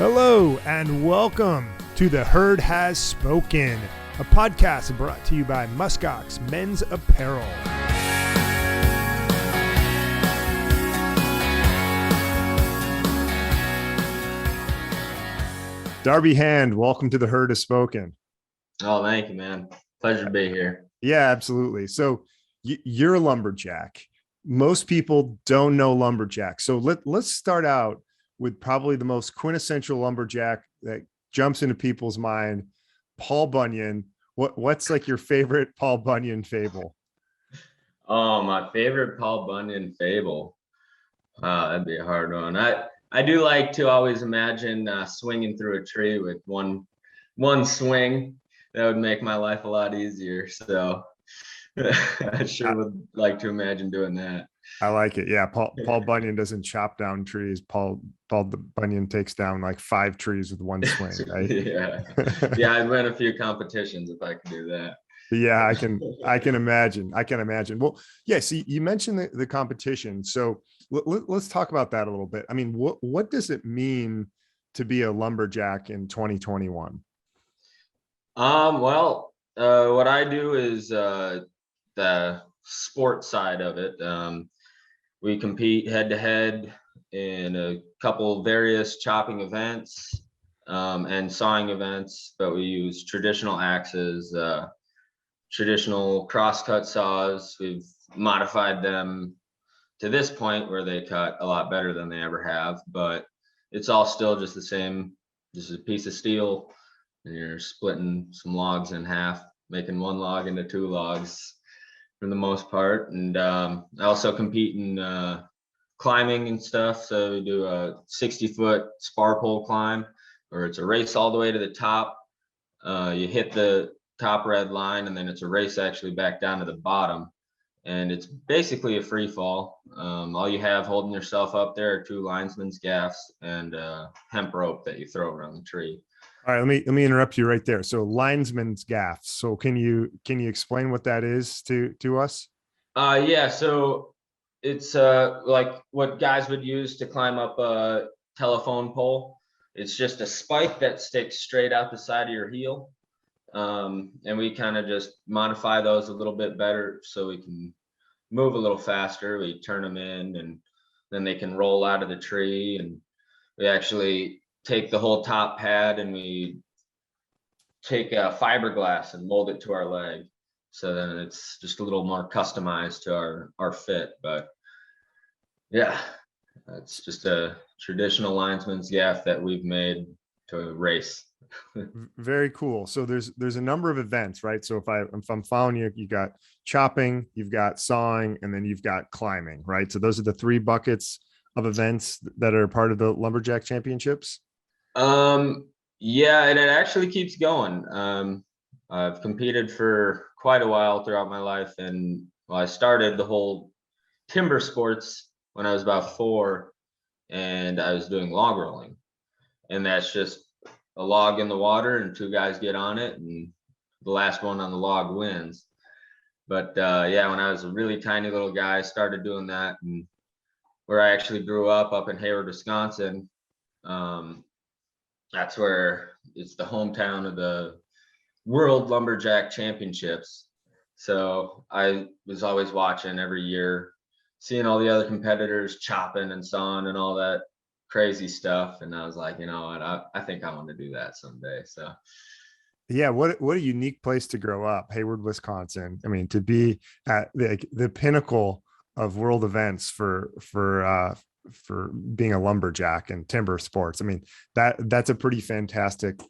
Hello and welcome to The Herd Has Spoken, a podcast brought to you by MuskOx Men's Apparel. Darby Hand, welcome to The Herd Has Spoken. Oh, thank you, man. Pleasure to be here. Yeah, absolutely. So you're a lumberjack. Most people don't know lumberjack. So let's start out with probably the most quintessential lumberjack that jumps into people's mind, Paul Bunyan. What's like your favorite Paul Bunyan fable? Oh, my favorite Paul Bunyan fable. That'd be a hard one. I do like to always imagine swinging through a tree with one swing. That would make my life a lot easier. So I sure would like to imagine doing that. I like it. Yeah, Paul Bunyan doesn't chop down trees. Paul Bunyan takes down like 5 trees with one swing. Right? Yeah. I'd win a few competitions if I could do that. Yeah, I can imagine. Well, yeah. See, you mentioned the competition, so let's talk about that a little bit. I mean, what does it mean to be a lumberjack in 2021? What I do is the sports side of it. We compete head to head in a couple various chopping events and sawing events, but we use traditional axes, traditional crosscut saws. We've modified them to this point where they cut a lot better than they ever have, but it's all still just the same. Just a piece of steel, and you're splitting some logs in half, making one log into 2 logs for the most part. And I also compete in climbing and stuff. So we do a 60-foot spar pole climb, where it's a race all the way to the top. You hit the top red line, and then it's a race actually back down to the bottom. And it's basically a free fall. All you have holding yourself up there are 2 linesman's gaffs and hemp rope that you throw around the tree. All right, let me interrupt you right there. So linesman's gaffs. So can you explain what that is to us? Yeah, so it's like what guys would use to climb up a telephone pole. It's just a spike that sticks straight out the side of your heel. And we kind of just modify those a little bit better so we can move a little faster. We turn them in, and then they can roll out of the tree. And we actually take the whole top pad, and we take a fiberglass and mold it to our leg. So then it's just a little more customized to our fit. But yeah, it's just a traditional linesman's gaff that we've made to race. Very cool. So there's a number of events, right? So if I'm following you, you got chopping, you've got sawing, and then you've got climbing, right? So those are the 3 buckets of events that are part of the Lumberjack Championships. Yeah, and it actually keeps going. I've competed for quite a while throughout my life, and I started the whole Timbersports when I was about 4, and I was doing log rolling, and that's just a log in the water and 2 guys get on it, and the last one on the log wins. But yeah, when I was a really tiny little guy, I started doing that, and where I actually grew up in Hayward, Wisconsin, that's where it's the hometown of the World Lumberjack Championships. So I was always watching every year, seeing all the other competitors chopping and sawing and all that crazy stuff. And I was like, you know what, I think I want to do that someday. So yeah, what a unique place to grow up, Hayward, Wisconsin. I mean, to be at the pinnacle of world events for being a lumberjack and timber sports. I mean, that's a pretty fantastic,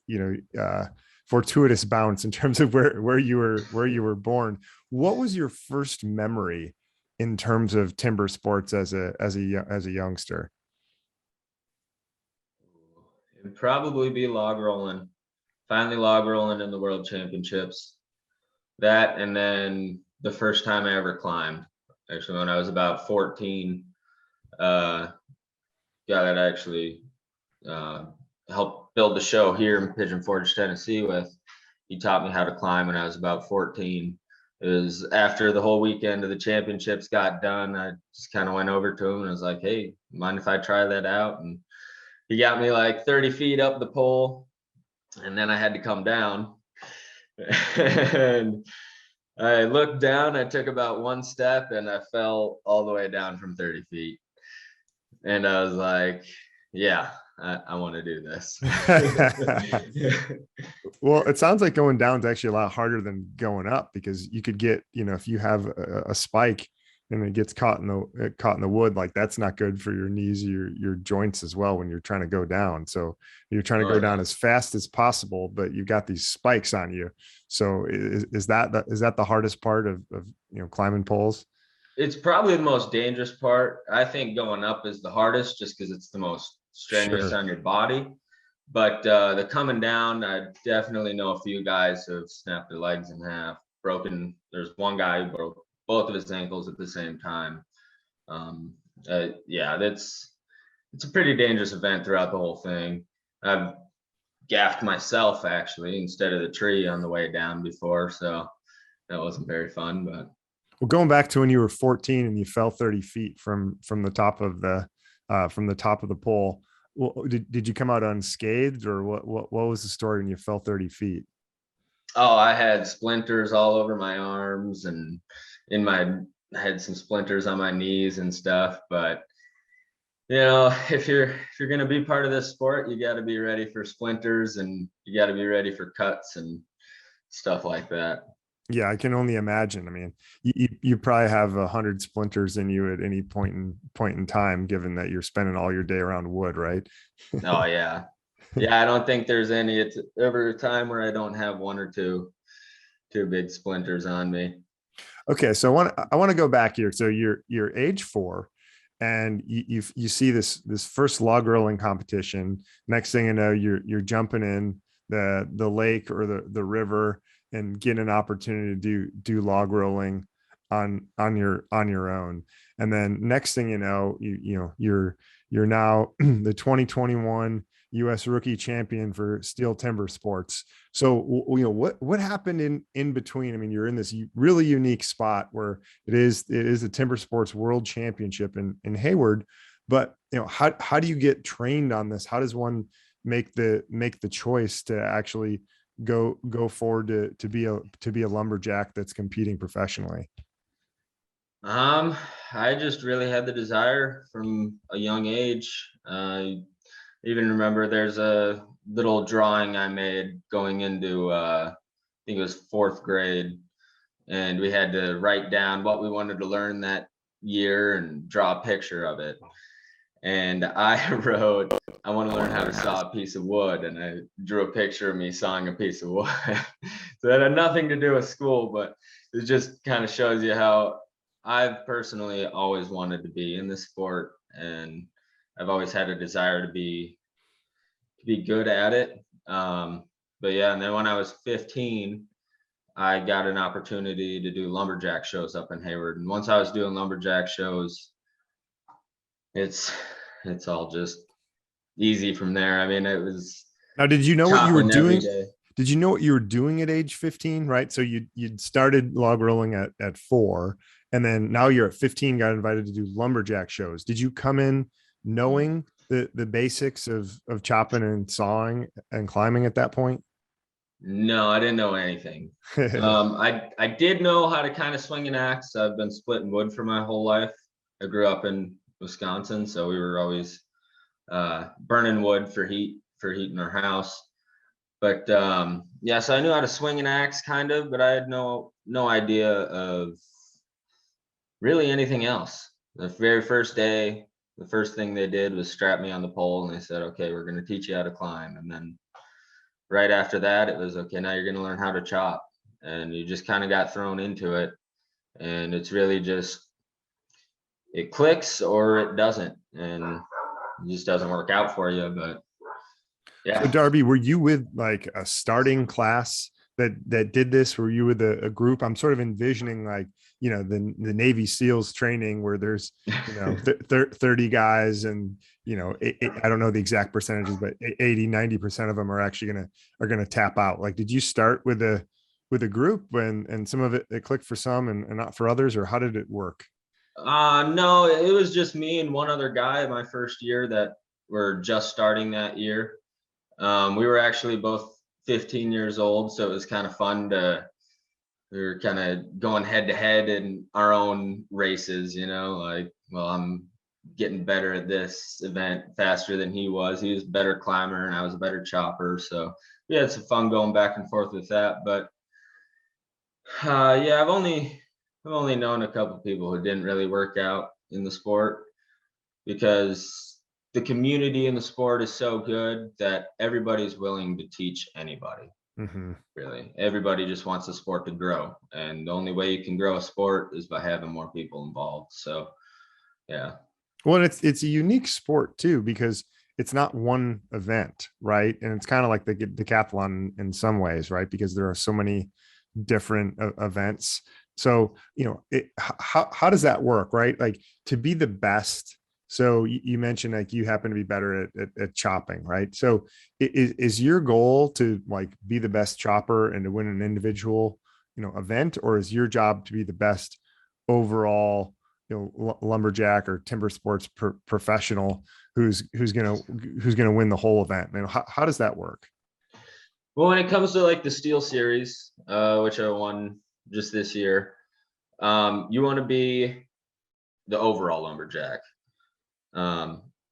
fortuitous bounce in terms of where you were born. What was your first memory in terms of timber sports as a youngster? It'd probably be log rolling. Finally log rolling in the World Championships. That, and then the first time I ever climbed, actually when I was about 14. Guy that I actually helped build the show here in Pigeon Forge, Tennessee with, he taught me how to climb when I was about 14. It was after the whole weekend of the championships got done, I just kind of went over to him and was like, hey, mind if I try that out? And he got me like 30 feet up the pole, and then I had to come down. And I looked down, I took about one step, and I fell all the way down from 30 feet. And I was like, yeah, I want to do this. Well, it sounds like going down is actually a lot harder than going up, because you could get, if you have a spike and it gets caught in the wood, like that's not good for your knees, your joints as well when you're trying to go down. So you're trying to go down as fast as possible, but you've got these spikes on you. So is that the hardest part of climbing poles? It's probably the most dangerous part. I think going up is the hardest, just because it's the most strenuous on your body. But the coming down, I definitely know a few guys who have snapped their legs in half, broken. There's one guy who broke both of his ankles at the same time. Yeah, it's a pretty dangerous event throughout the whole thing. I've gaffed myself actually instead of the tree on the way down before, so that wasn't very fun. But well, going back to when you were 14 and you fell 30 feet from the top of the pole, well, did you come out unscathed, or what was the story when you fell 30 feet? Oh, I had splinters all over my arms, and I had some splinters on my knees and stuff. But if you're going to be part of this sport, you got to be ready for splinters, and you got to be ready for cuts and stuff like that. Yeah, I can only imagine. I mean, you probably have 100 splinters in you at any point in time, given that you're spending all your day around wood, right? Oh yeah. Yeah, I don't think there's it's ever a time where I don't have one or two big splinters on me. Okay, so I want to go back here. So you're age 4, and you see this first log rolling competition. Next thing you know, you're jumping in the lake or the river and get an opportunity to do log rolling on your own. And then next thing you know, you're now the 2021 U.S. rookie champion for Stihl Timbersports. So what happened in between? I mean, you're in this really unique spot where it is the Timbersports World Championship in Hayward, but how do you get trained on this? How does one make the choice to actually go forward to be a lumberjack that's competing professionally? I just really had the desire from a young age. I even remember there's a little drawing I made going into I think it was 4th grade, and we had to write down what we wanted to learn that year and draw a picture of it. And I wrote, I want to learn how to saw a piece of wood, and I drew a picture of me sawing a piece of wood. So that had nothing to do with school, but it just kind of shows you how I've personally always wanted to be in this sport, and I've always had a desire to be good at it. But yeah, and then when I was 15, I got an opportunity to do lumberjack shows up in Hayward. And once I was doing lumberjack shows, it's all just easy from there. I mean, it was. Now, did you know what you were doing? Day. Did you know what you were doing at age 15? Right. So you'd started log rolling at 4, and then now you're at 15, got invited to do lumberjack shows. Did you come in knowing the basics of chopping and sawing and climbing at that point? No, I didn't know anything. I did know how to kind of swing an axe. I've been splitting wood for my whole life. I grew up in Wisconsin, so we were always burning wood for heat in our house. But yeah, so I knew how to swing an axe kind of, but I had no idea of really anything else. The very first day, the first thing they did was strap me on the pole, and they said, okay, we're going to teach you how to climb. And then right after that, it was, okay, now you're going to learn how to chop. And you just kind of got thrown into it. And it's really just, it clicks or it doesn't. And it just doesn't work out for you. But yeah. So Darby, were you with like a starting class that did this? Were you with a group? I'm sort of envisioning like, the Navy SEALs training where there's, 30 guys, and, I don't know the exact percentages, but 80-90% of them are actually going to tap out. Like, did you start with a group and some of it clicked for some and not for others, or how did it work? No, it was just me and one other guy my first year that were just starting that year. We were actually both 15 years old, so it was kind of fun we were kind of going head to head in our own races, like, well, I'm getting better at this event faster than he was. He was a better climber and I was a better chopper. So we had some fun going back and forth with that. But yeah, I've only known a couple people who didn't really work out in the sport, because the community in the sport is so good that everybody's willing to teach anybody. Really, everybody just wants the sport to grow, and the only way you can grow a sport is by having more people involved. So yeah. Well, it's a unique sport too, because it's not one event, right? And it's kind of like the decathlon in some ways, right? Because there are so many different events. So, how does that work, right? Like, to be the best. So you mentioned, like, you happen to be better at chopping, right? So is your goal to, like, be the best chopper and to win an individual, event, or is your job to be the best overall, lumberjack or timber sports professional who's gonna win the whole event? How does that work? Well, when it comes to like the Stihl series, which I won just this year, you want to be the overall lumberjack.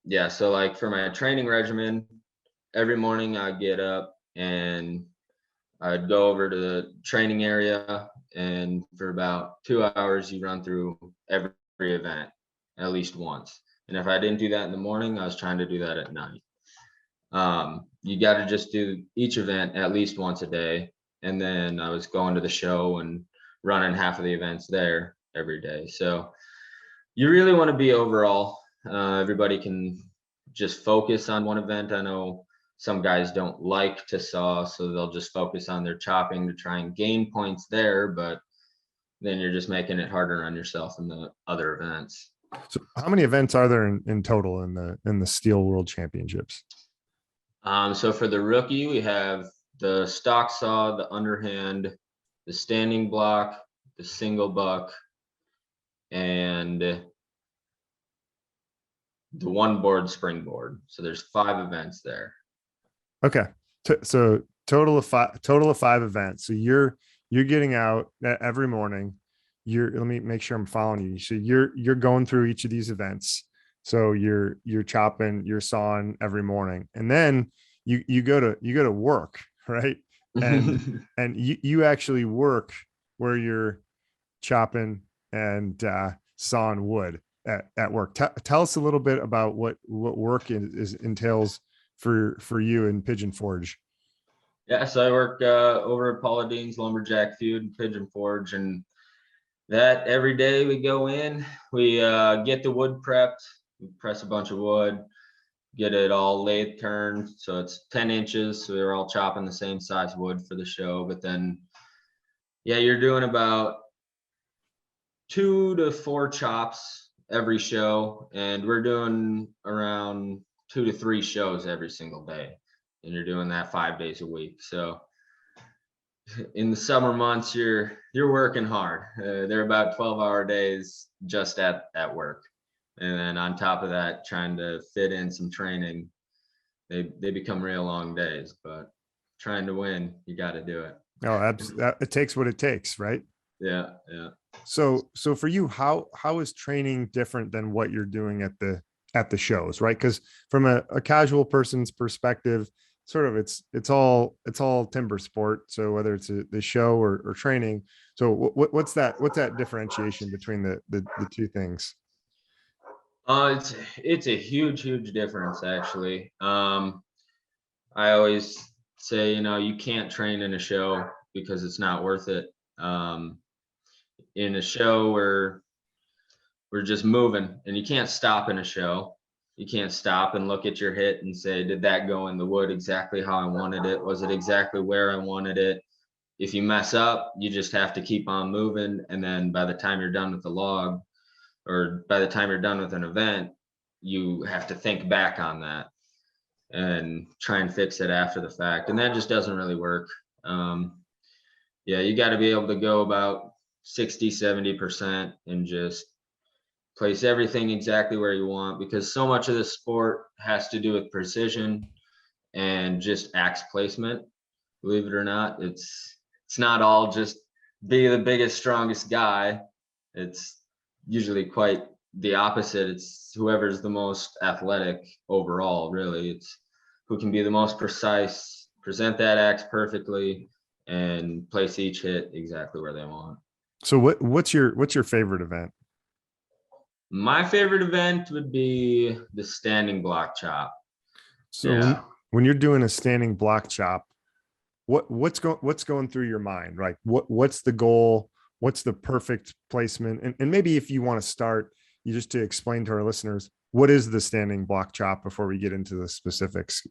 Yeah, so like for my training regimen, every morning I'd get up and I'd go over to the training area, and for about 2 hours you run through every event at least once. And if I didn't do that in the morning, I was trying to do that at night. You got to just do each event at least once a day. And then I was going to the show and running half of the events there every day. So you really want to be overall. Everybody can just focus on one event. I know some guys don't like to saw, so they'll just focus on their chopping to try and gain points there, but then you're just making it harder on yourself in the other events. So how many events are there in total in the Stihl World Championships? So for the rookie, we have the stock saw, the underhand, the standing block, the single buck, and the one board springboard. So there's 5 events there. Okay. So total of 5 events. So you're getting out every morning. Let me make sure I'm following you. So you're going through each of these events. So you're chopping, you're sawing every morning, and then you go to work, right? And you actually work where you're chopping and sawing wood at work. Tell us a little bit about what work entails for you in Pigeon Forge. Yeah, so I work over at Paula Deen's Lumberjack Feud, Pigeon Forge, and that every day we go in, we get the wood prepped, we press a bunch of wood, get it all lathe turned, so it's 10 inches, so we're all chopping the same size wood for the show. But then, yeah, you're doing about 2 to 4 chops every show, and we're doing around 2 to 3 shows every single day, and you're doing that 5 days a week. So in the summer months, you're working hard. They're about 12-hour days just at work, and then on top of that, trying to fit in some training. They become real long days, but trying to win, you got to do it. Oh, it takes what it takes, right? Yeah. So for you, how is training different than what you're doing at the shows, right? Because from a casual person's perspective, sort of it's all timber sport. So whether it's the show or training, so what's that differentiation between the 2 things? It's a huge difference, actually. I always say, you can't train in a show because it's not worth it. In a show where we're just moving, and you can't stop in a show. You can't stop and look at your hit and say, did that go in the wood exactly how I wanted it? Was it exactly where I wanted it? If you mess up, you just have to keep on moving. And then by the time you're done with the log, or by the time you're done with an event, you have to think back on that and try and fix it after the fact. And that just doesn't really work. Yeah, you got to be able to go about 60, 70% and just place everything exactly where you want, because so much of this sport has to do with precision and just axe placement. Believe it or not, it's not all just be the biggest, strongest guy. It's usually quite the opposite. It's whoever's the most athletic overall, really. It's who can be the most precise, present that axe perfectly, and place each hit exactly where they want. So what's your favorite event? My favorite event would be the standing block chop. So Yeah. when you're doing a standing block chop, what's going through your mind? Like what's the goal? What's the perfect placement? And maybe if you want to start, you just to explain to our listeners, what is the standing block chop before we get into the specifics?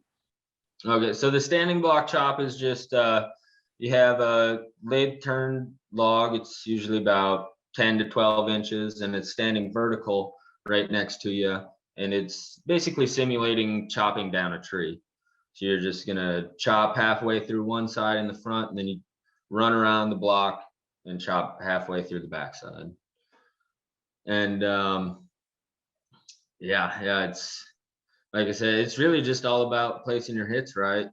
Okay, so the standing block chop is just you have a lathe turned log. It's usually about 10 to 12 inches, and it's standing vertical right next to you. And it's basically simulating chopping down a tree. So you're just gonna chop halfway through one side in the front, and then you run around the block and chop halfway through the backside. And yeah, it's like I said, it's really just all about placing your hits right.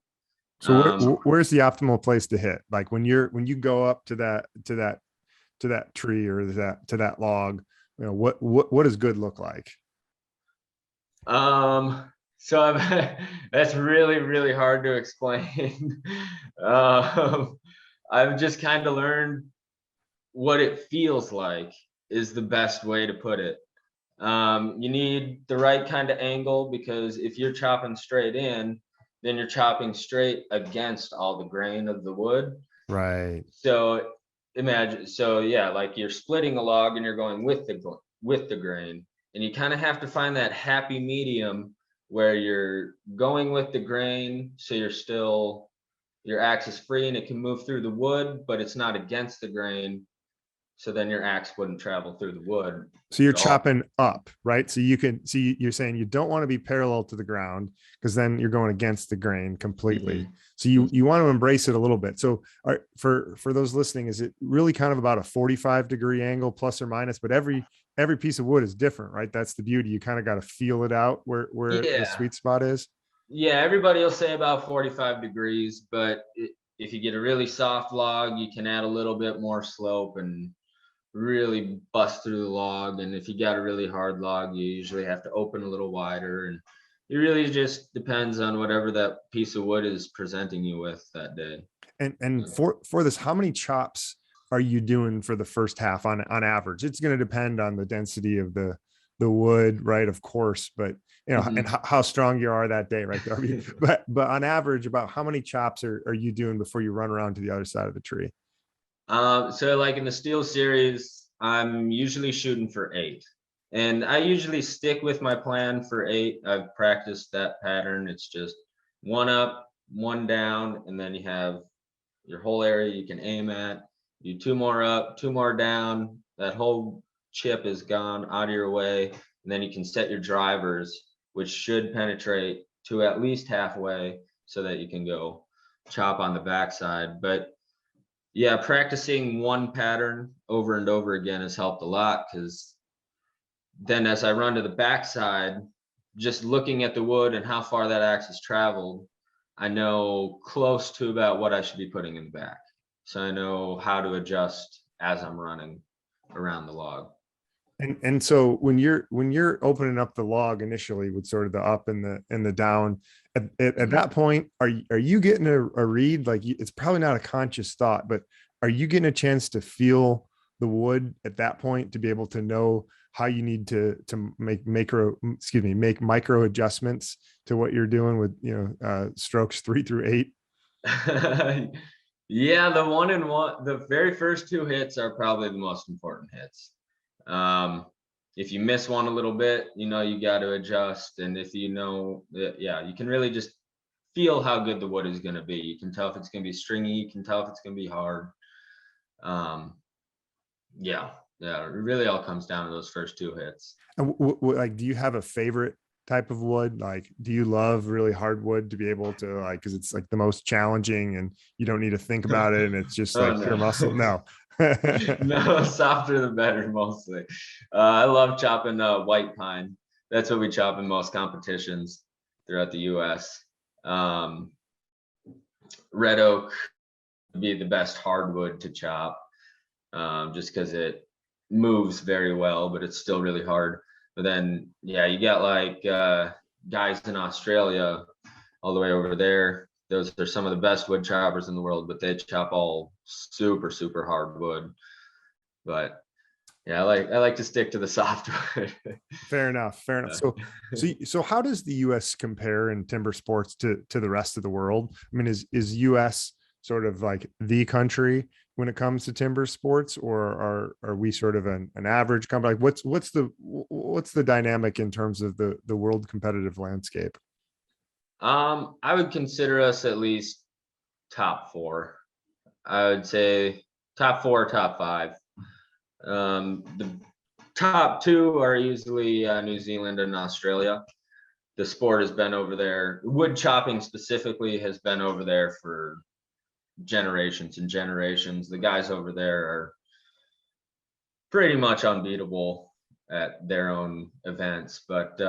So where's the optimal place to hit? Like when you go up to that tree or to that log, what does good look like? So that's really, really hard to explain. I've just kind of learned what it feels like is the best way to put it. You need the right kind of angle, because if you're chopping straight in, then you're chopping straight against all the grain of the wood. Right. So yeah, like you're splitting a log and you're going with the grain, and you kind of have to find that happy medium where you're going with the grain, so your axe is free and it can move through the wood, but it's not against the grain. So then your axe wouldn't travel through the wood. So you're chopping up, right? So you're saying you don't want to be parallel to the ground, because then you're going against the grain completely. Mm-hmm. So you want to embrace it a little bit. So for those listening, is it really kind of about a 45-degree angle plus or minus? But every piece of wood is different, right? That's the beauty. You kind of got to feel it out where the sweet spot is. Yeah, everybody will say about 45 degrees, but if you get a really soft log, you can add a little bit more slope and really bust through the log. And if you got a really hard log, you usually have to open a little wider, and it really just depends on whatever that piece of wood is presenting you with that day. And for this, how many chops are you doing for the first half on average? It's going to depend on the density of the wood, right? Of course, but and how strong you are that day, right, Darby? but on average, about how many chops are you doing before you run around to the other side of the tree? So like in the Stihl series, I'm usually shooting for 8. And I usually stick with my plan for 8. I've practiced that pattern. It's just 1 up, 1 down, and then you have your whole area you can aim at. You 2 more up, 2 more down. That whole chip is gone out of your way. And then you can set your drivers, which should penetrate to at least halfway, so that you can go chop on the backside. But yeah, practicing one pattern over and over again has helped a lot, because then as I run to the backside, just looking at the wood and how far that axe has traveled, I know close to about what I should be putting in the back. So I know how to adjust as I'm running around the log. And so when you're opening up the log initially with sort of the up and the down, at that point, are you getting a read? Like it's probably not a conscious thought, but are you getting a chance to feel the wood at that point to be able to know how you need to make micro adjustments to what you're doing with strokes 3 through 8? Yeah, the very first 2 hits are probably the most important hits. If you miss one a little bit, you got to adjust. And if you can really just feel how good the wood is going to be. You can tell if it's going to be stringy. You can tell if it's going to be hard. Yeah, it really all comes down to those first 2 hits. And like, do you have a favorite type of wood? Like, do you love really hard wood to be able to because it's like the most challenging and you don't need to think about it and it's just like pure muscle? No. No, softer the better, mostly. I love chopping white pine. That's what we chop in most competitions throughout the US. Um, red oak would be the best hardwood to chop, just because it moves very well, but it's still really hard. But then, yeah, you got like guys in Australia all the way over there. Those are some of the best wood choppers in the world, but they chop all super, super hard wood. But yeah, I like to stick to the softwood. Fair enough. Fair enough. So how does the US compare in timber sports to the rest of the world? I mean, is US sort of like the country when it comes to timber sports, or are we sort of an average company? Like what's the dynamic in terms of the world competitive landscape? I would consider us at least top four. I would say top four, top five. The top two are usually New Zealand and Australia. The sport has been over there. Wood chopping specifically has been over there for generations and generations. The guys over there are pretty much unbeatable at their own events, but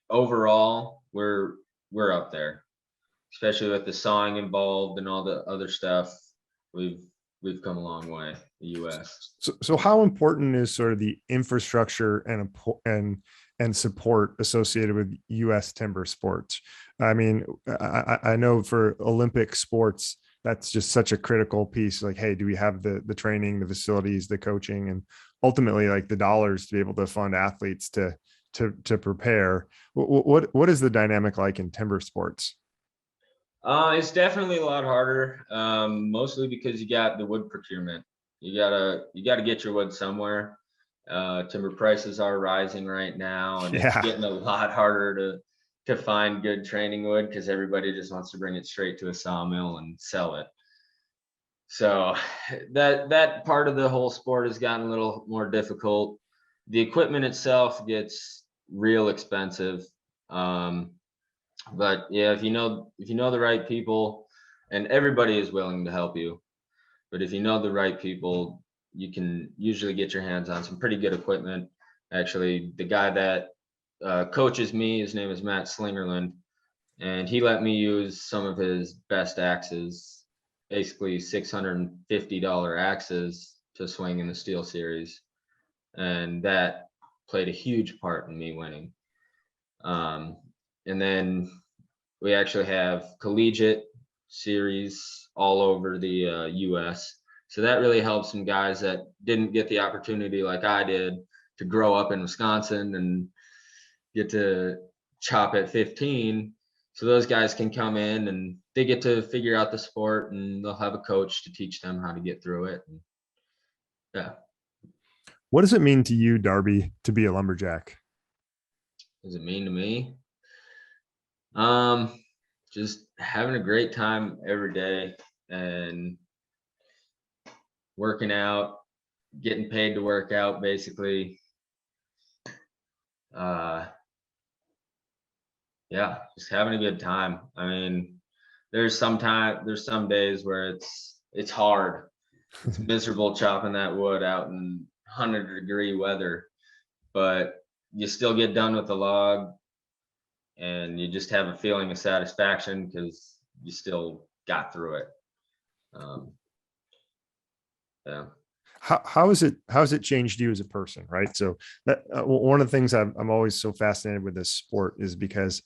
overall, we're up there, especially with the sawing involved and all the other stuff. We've come a long way, the US. So how important is sort of the infrastructure and support associated with US timber sports? I mean, I know for Olympic sports, that's just such a critical piece. Like, hey, do we have the training, the facilities, the coaching, and ultimately like the dollars to be able to fund athletes to prepare? What is the dynamic like in timber sports? It's definitely a lot harder, mostly because you got the wood procurement. You gotta get your wood somewhere. Timber prices are rising right now, and it's Yeah. getting a lot harder to find good training wood because everybody just wants to bring it straight to a sawmill and sell it. So that part of the whole sport has gotten a little more difficult. The equipment itself gets real expensive. Um, but yeah, if you know the right people, and everybody is willing to help you, but if you know the right people, you can usually get your hands on some pretty good equipment. Actually, the guy that coaches me, his name is Matt Slingerland, and he let me use some of his best axes, basically $650 axes to swing in the Stihl series, and that played a huge part in me winning. Um, and then we actually have collegiate series all over the US. So that really helps some guys that didn't get the opportunity like I did to grow up in Wisconsin and get to chop at 15. So those guys can come in and they get to figure out the sport, and they'll have a coach to teach them how to get through it. And yeah. What does it mean to you, Darby, to be a lumberjack? What does it mean to me? Um, just having a great time every day and working out, getting paid to work out, basically. Uh, yeah, just having a good time. I mean, there's some days where it's hard. It's miserable chopping that wood out in 100-degree weather, but you still get done with the log and you just have a feeling of satisfaction because you still got through it. Yeah. How's it changed you as a person, right? So that one of the things I'm always so fascinated with this sport is because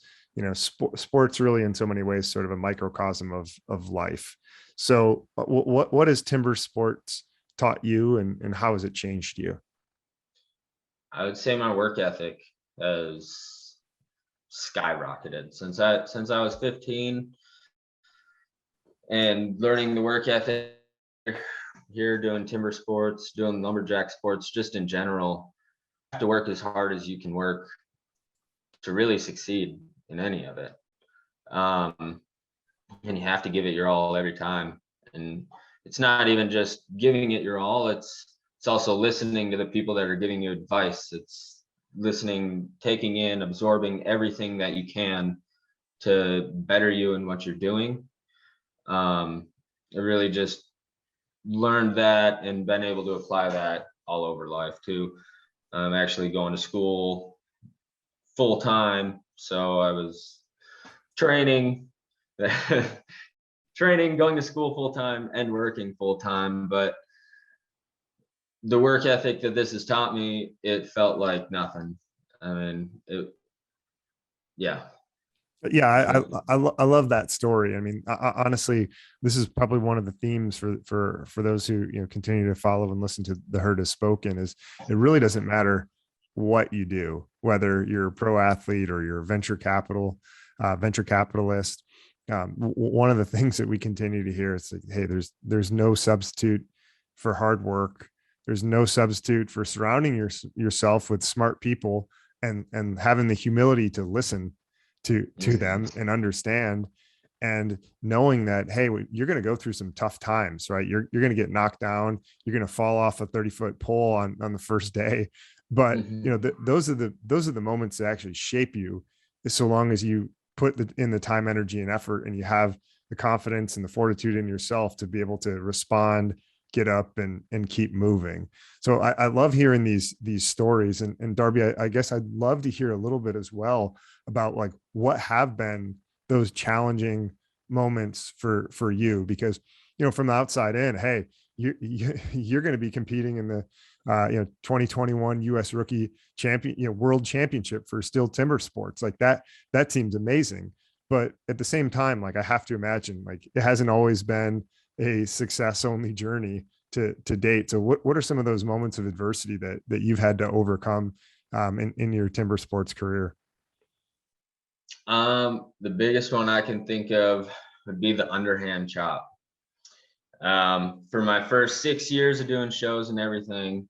sports really in so many ways sort of a microcosm of life. So what has timber sports taught you, and how has it changed you? I would say my work ethic has skyrocketed since I was 15, and learning the work ethic here, doing timber sports, doing lumberjack sports, just in general. You have to work as hard as you can work to really succeed in any of it. And you have to give it your all every time. And it's not even just giving it your all, it's also listening to the people that are giving you advice. It's listening, taking in, absorbing everything that you can to better you in what you're doing. It really just learned that and been able to apply that all over life too. I'm actually going to school full time, so I was training, going to school full time and working full time. But the work ethic that this has taught me, it felt like nothing. I mean, yeah. Yeah, I love that story. I mean, honestly, this is probably one of the themes for those who continue to follow and listen to the Herd Has Spoken. Is it really doesn't matter what you do, whether you're a pro athlete or you're a venture capitalist. One of the things that we continue to hear is like, hey, there's no substitute for hard work. There's no substitute for surrounding yourself with smart people and having the humility to listen to them and understand, and knowing that, hey, you're going to go through some tough times, right? You're going to get knocked down. You're going to fall off a 30-foot pole on the first day. But those are the moments that actually shape you, so long as you put in the time, energy, and effort, and you have the confidence and the fortitude in yourself to be able to respond, get up, and keep moving. So I love hearing these stories. And Darby, I guess I'd love to hear a little bit as well about like what have been those challenging moments for you, because from the outside in, hey, you're going to be competing in the 2021 US rookie champion, world championship for Stihl Timbersports. Like that seems amazing. But at the same time, like I have to imagine, like it hasn't always been a success only journey to date. So what are some of those moments of adversity that you've had to overcome in your timber sports career? The biggest one I can think of would be the underhand chop. For my first 6 years of doing shows and everything,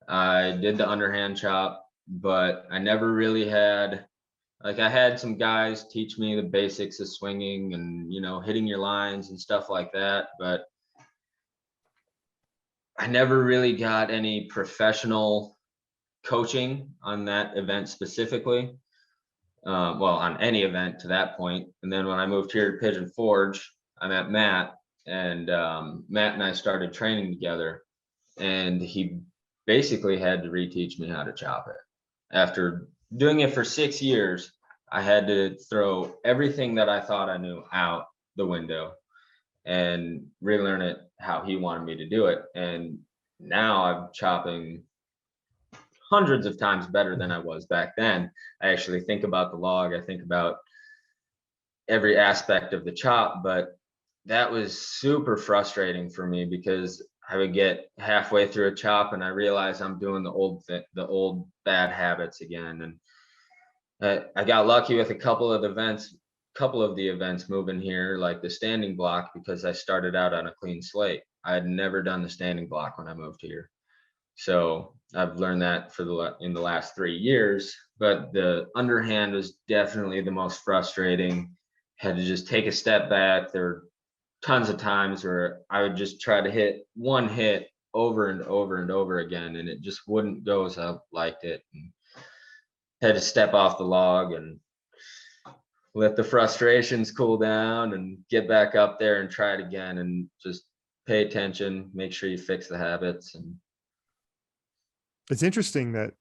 I did the underhand chop, but I never really had, like, I had some guys teach me the basics of swinging and, hitting your lines and stuff like that, but I never really got any professional coaching on that event specifically. Well, on any event to that point. And then when I moved here to Pigeon Forge, I met Matt, and Matt and I started training together, and he basically had to reteach me how to chop it. After doing it for 6 years, I had to throw everything that I thought I knew out the window and relearn it how he wanted me to do it. And now I'm chopping hundreds of times better than I was back then. I actually think about the log. I think about every aspect of the chop, but that was super frustrating for me because I would get halfway through a chop and I realize I'm doing the old bad habits again. And I got lucky with a couple of the events moving here, like the standing block, because I started out on a clean slate. I had never done the standing block when I moved here. So I've learned that in the last 3 years, but the underhand was definitely the most frustrating. Had to just take a step back. There were tons of times where I would just try to hit one hit over and over and over again, and it just wouldn't go as I liked it. And had to step off the log and let the frustrations cool down and get back up there and try it again, and just pay attention, make sure you fix the habits. And It's interesting that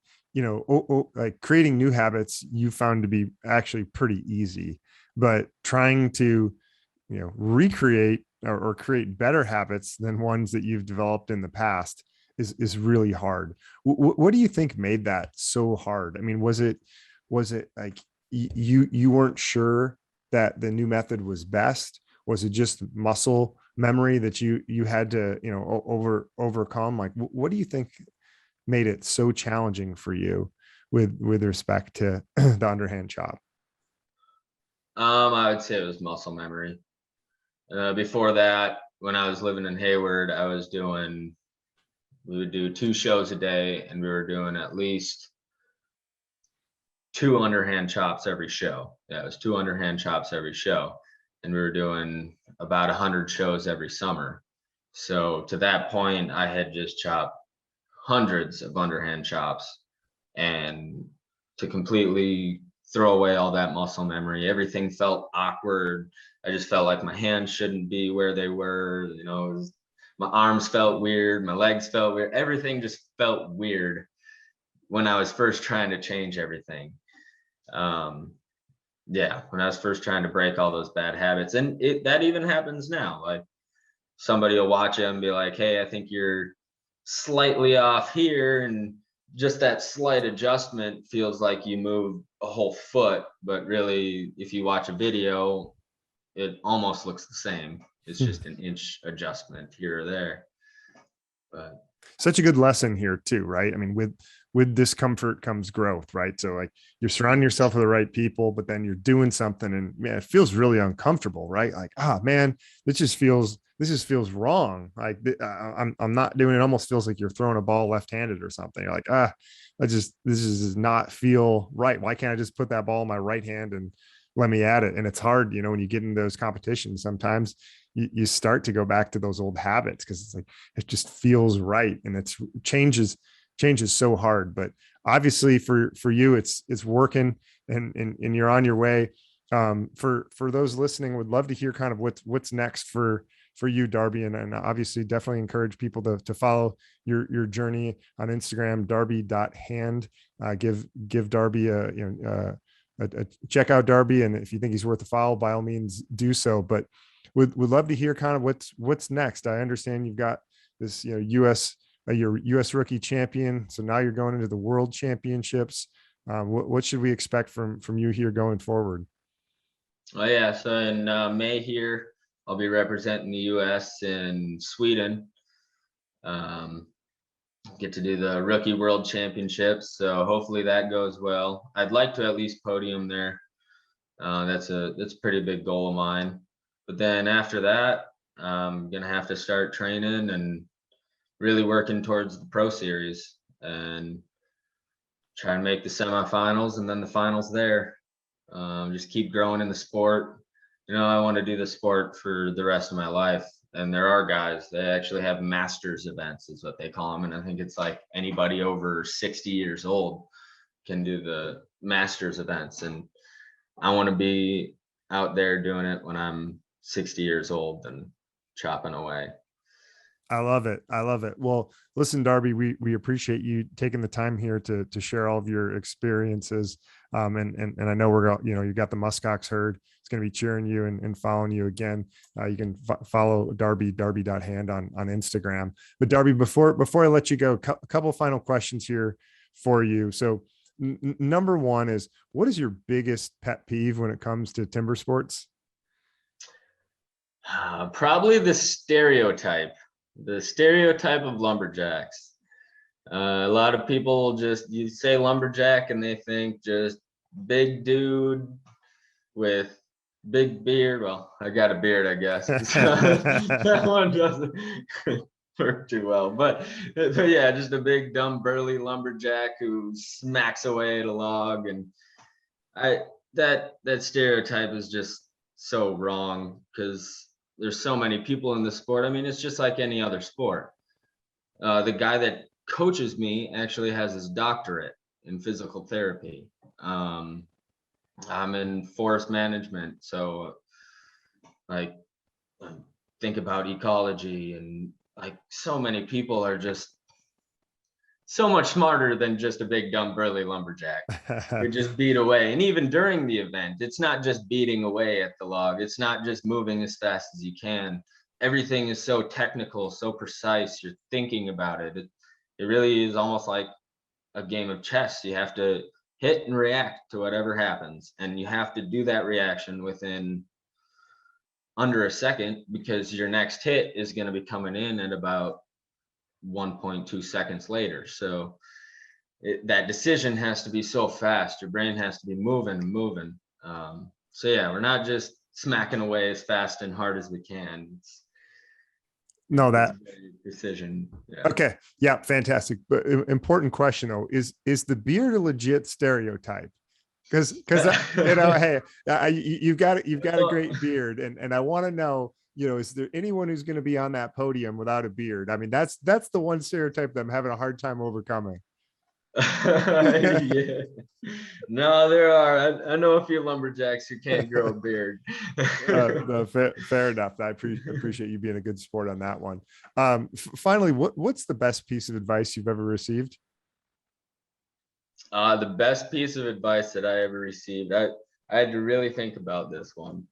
like creating new habits you found to be actually pretty easy, but trying to recreate or create better habits than ones that you've developed in the past is really hard. What do you think made that so hard? I mean, was it like you weren't sure that the new method was best? Was it just muscle memory that you had to overcome? Like, what do you think made it so challenging for you with respect to the underhand chop? I would say it was muscle memory. Before that, when I was living in Hayward, we would do 2 shows a day, and we were doing at least 2 underhand chops every show. Yeah, it was 2 underhand chops every show. And we were doing about 100 shows every summer. So to that point, I had just chopped hundreds of underhand chops, and to completely throw away all that muscle memory, everything felt awkward. I just felt like my hands shouldn't be where they were. It my arms felt weird, my legs felt weird, everything just felt weird when I was first trying to change everything. Yeah, when I was first trying to break all those bad habits. And that even happens now. Like somebody will watch it and be like, hey, I think you're slightly off here. And just that slight adjustment feels like you moved a whole foot. But really, if you watch a video, it almost looks the same. It's just an inch adjustment here or there. But such a good lesson here too, right? I mean, with discomfort comes growth, right? So like you're surrounding yourself with the right people, but then you're doing something and man, it feels really uncomfortable, right? Like, man, this just feels wrong. Like I'm not doing it. Almost feels like you're throwing a ball left-handed or something. You're like, this does not feel right. Why can't I just put that ball in my right hand and let me at it? And it's hard, when you get into those competitions, sometimes you start to go back to those old habits because it's like it just feels right, and it's changes so hard. But obviously for you it's working, and you're on your way. For those listening, would love to hear kind of what's next for you, Darby, and obviously definitely encourage people to follow your journey on Instagram, darby.hand. Give Darby a check out Darby, and if you think he's worth a follow, by all means do so. But would love to hear kind of what's next. I understand you've got this, your US rookie champion. So now you're going into the world championships. What should we expect from you here going forward? Oh yeah, so in May here, I'll be representing the US in Sweden. Get to do the rookie world championships. So hopefully that goes well. I'd like to at least podium there. That's a pretty big goal of mine. But then after that, I'm gonna have to start training and really working towards the pro series and try and make the semifinals and then the finals there. Just keep growing in the sport. I want to do the sport for the rest of my life. And there are guys, they actually have masters events is what they call them. And I think it's like anybody over 60 years old can do the masters events. And I want to be out there doing it when I'm 60 years old and chopping away. I love it. Well, listen, Darby, we appreciate you taking the time here to share all of your experiences. And I know you got the MuskOx herd. It's going to be cheering you and following you again. You can follow darby.hand on Instagram. But Darby, before I let you go, a couple final questions here for you. So number one is, what is your biggest pet peeve when it comes to timber sports? Probably the stereotype of lumberjacks. A lot of people you say lumberjack and they think just big dude with big beard. Well, I got a beard, I guess. That one doesn't work too well. But yeah, just a big, dumb, burly lumberjack who smacks away at a log. And that stereotype is just so wrong because there's so many people in the sport. I mean, it's just like any other sport. The guy that coaches me actually has his doctorate in physical therapy. I'm in forest management, so like think about ecology, and like so many people are just so much smarter than just a big dumb burly lumberjack who just beat away. And even during the event, it's not just beating away at the log. It's not just moving as fast as you can. Everything is so technical, so precise. You're thinking about it. It really is almost like a game of chess. You have to hit and react to whatever happens. And you have to do that reaction within under a second, because your next hit is going to be coming in at about 1.2 seconds later. So that decision has to be so fast. Your brain has to be moving. So yeah, we're not just smacking away as fast and hard as we can. That decision. Yeah. Okay. Yeah. Fantastic. But important question though, is the beard a legit stereotype? Because hey, you've got a great beard, and I want to know, is there anyone who's going to be on that podium without a beard? I mean, that's the one stereotype that I'm having a hard time overcoming. Yeah. No, there are. I know a few lumberjacks who can't grow a beard. No, fair enough. I appreciate you being a good sport on that one. Finally, what's the best piece of advice you've ever received? The best piece of advice that I ever received, I had to really think about this one.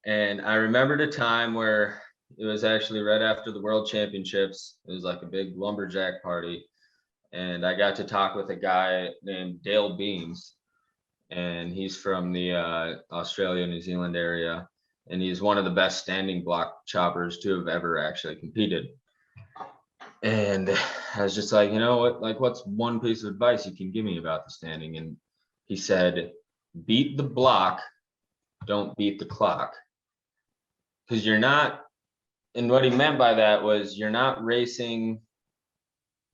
And I remembered a time where it was actually right after the World Championships. It was like a big lumberjack party. And I got to talk with a guy named Dale Beams. And he's from the Australia, New Zealand area. And he's one of the best standing block choppers to have ever actually competed. And I was just like, you know what, like, what's one piece of advice you can give me about the standing? And he said, beat the block, don't beat the clock. Because you're not, and what he meant by that was you're not racing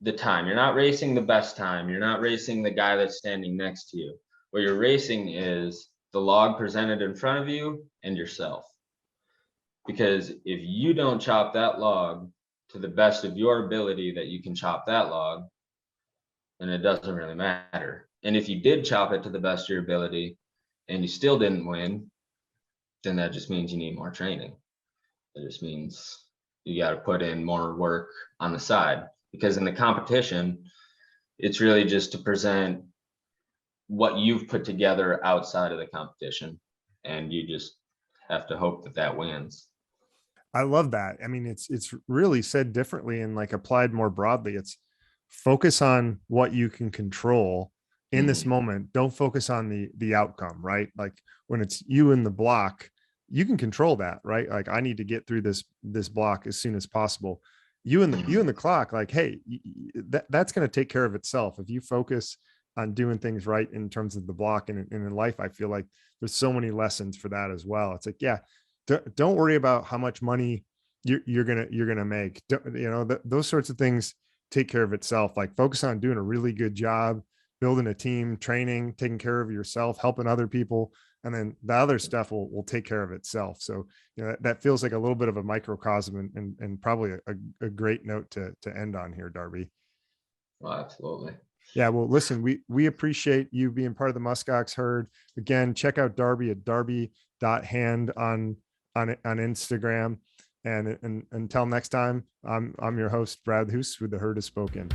the time. You're not racing the best time. You're not racing the guy that's standing next to you. What you're racing is the log presented in front of you and yourself. Because if you don't chop that log to the best of your ability that you can chop that log, then it doesn't really matter. And if you did chop it to the best of your ability and you still didn't win, then that just means you need more training. It just means you got to put in more work on the side, because in the competition, it's really just to present what you've put together outside of the competition. And you just have to hope that that wins. I love that. I mean, it's really said differently and like applied more broadly. It's focus on what you can control in this moment. Don't focus on the outcome, right? Like when it's you in the block, you can control that, right? Like I need to get through this block as soon as possible. You in the clock, like, hey, that's going to take care of itself. If you focus on doing things right in terms of the block and in life, I feel like there's so many lessons for that as well. It's like, yeah, don't worry about how much money you're gonna make. Those sorts of things take care of itself. Like focus on doing a really good job, building a team, training, taking care of yourself, helping other people, and then the other stuff will take care of itself. So that feels like a little bit of a microcosm and probably a great note to end on here, Darby. Well, absolutely. Yeah, well, listen, we appreciate you being part of the MuskOx herd. Again, check out Darby at darby.hand on Instagram. And until next time, I'm your host, Brad Hoos, with The Herd Has Spoken.